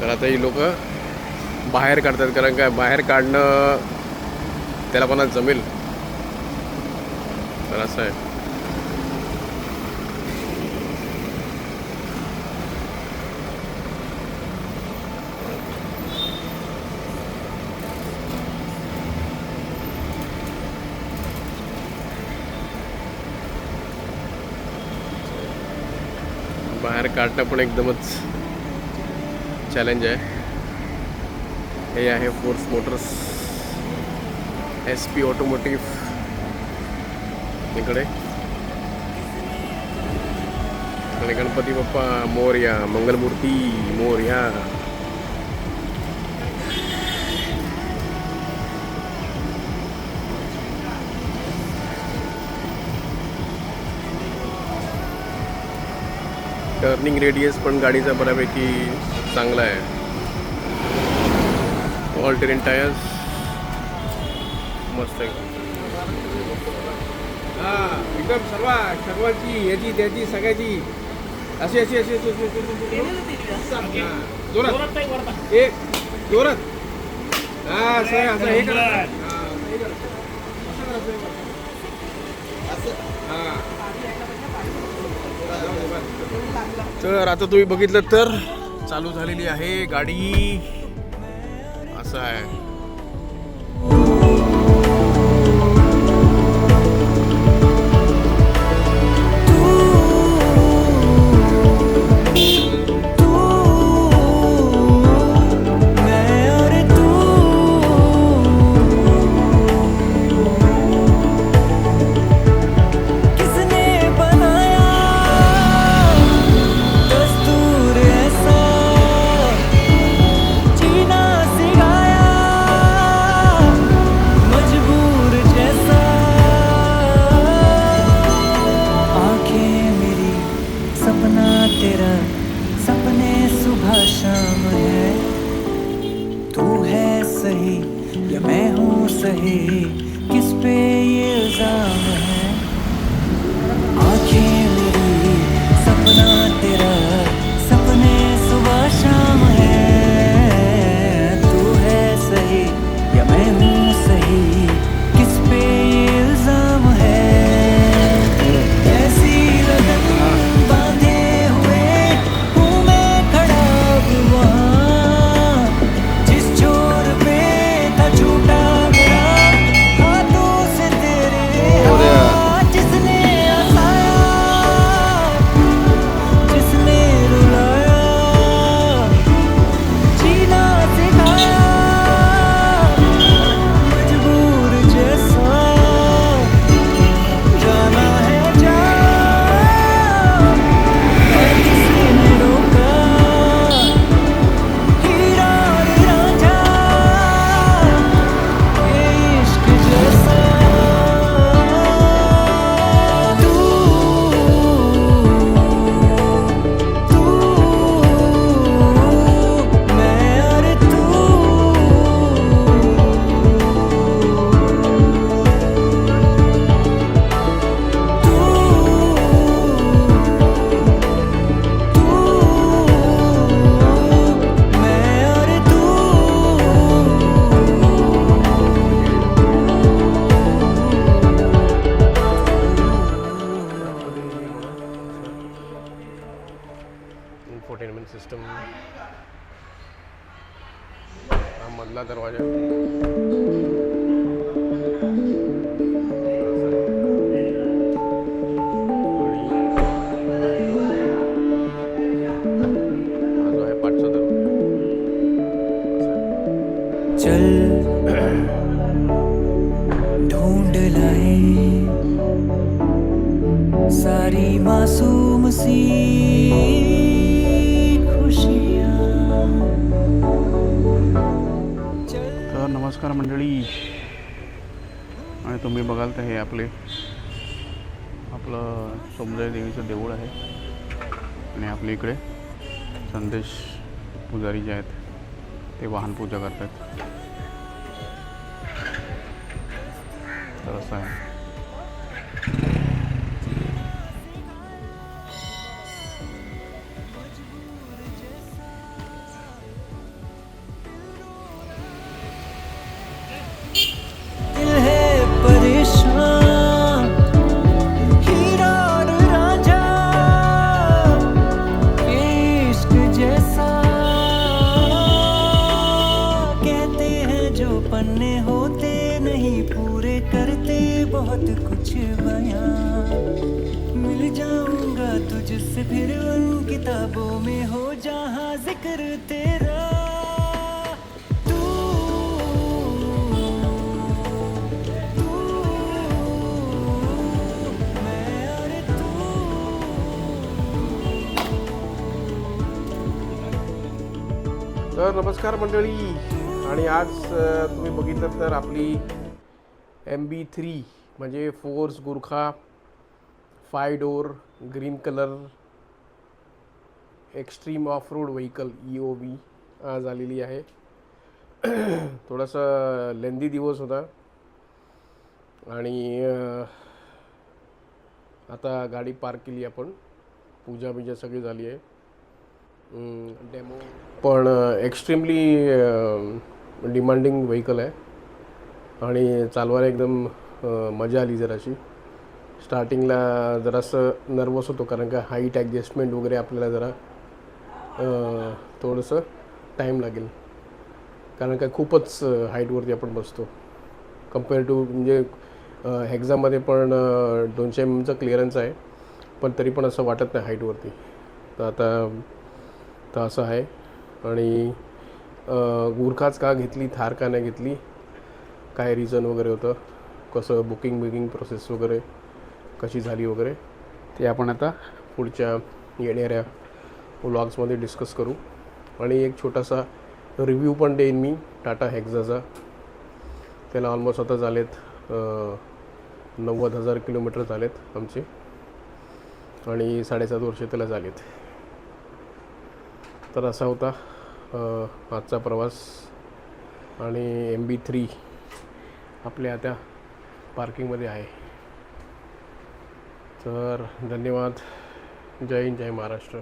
तर आता ही लोक बाहेर काढतात, कारण काय बाहेर काढणं त्याला कोणाला जमेल. तर असं आहे. बाहेर काढणं पण एकदमच चॅलेंज आहे. हे आहे फोर्स मोटर्स, SP ऑटोमोटिव्ह इकडे. आणि गणपती बाप्पा मोरया, मंगलमूर्ती मोरया. टर्निंग रेडियस पण गाडीचा बऱ्यापैकी चांगला आहे. ऑल टेरेन टायर्स मस्त आहे. एकदम सर्वांची याची त्याची सगळ्याची अशी अशी अशी जोरात एक जोरात. असं असं हे करा. तर आता तुम्ही बघितलं तर चालू झालेली आहे गाडी. असं आहे. Infotainment system. हा मधला दरवाजा. हा जो आहे पाठचा दरवाजा. चल ढूंढ लाए सारी मासूम सी तर नमस्कार मंडळी. आणि तुम्ही बघाल तर हे आपलं सोमजय देवीचं देऊळ आहे. आणि आपल्या इकडे संदेश पुजारी जे आहेत ते वाहन पूजा करतात. तर असं आहे. से फिर उन किताबों में हो जहाँ जिक्र तेरा तू मैं और तू तर नमस्कार मंडळी. आणि आज तुम्ही बघितलं तर आपली MB3 म्हणजे force Gurkha 5 door green colour extreme of road vehicle EOV आज आलेली आहे. थोडासा लेंदी दिवस होता आणि आता गाडी पार्क केली आपण. पूजा बिजा सगळी झाली आहे. डेमो पण एक्स्ट्रीमली डिमांडिंग व्हेकल आहे आणि चालवायला एकदम मजा आली जराशी. स्टार्टिंगला जरासं नर्वस होतो कारण का हाईट ॲडजस्टमेंट वगैरे आपल्याला जरा थोडंसं टाईम लागेल कारण का खूपच हाईटवरती आपण बसतो कम्पेअर टू म्हणजे हेक्झामध्ये पण 200 mm क्लिअरन्स आहे पण तरी पण असं वाटत नाही हाईटवरती. तर आता असं आहे. आणि गुरखाच का घेतली, थार का नाही घेतली, काय रिझन वगैरे होतं, कसं बुकिंग प्रोसेस वगैरे कशी झाली वगैरे ते आपण आता पुढच्या येणाऱ्या व्लॉग्समध्ये डिस्कस करू. आणि एक छोटासा रिव्ह्यू पण देईन मी टाटा हेक्झाचा. त्याला ऑलमोस्ट आता झालेत 90,000 किलोमीटर झालेत आमचे आणि 7.5 वर्ष त्याला झालेत. तर असा होता आजचा प्रवास. आणि MB3 आपल्या आता पार्किंगमध्ये आहे. तर धन्यवाद. जय हिंद, जय महाराष्ट्र.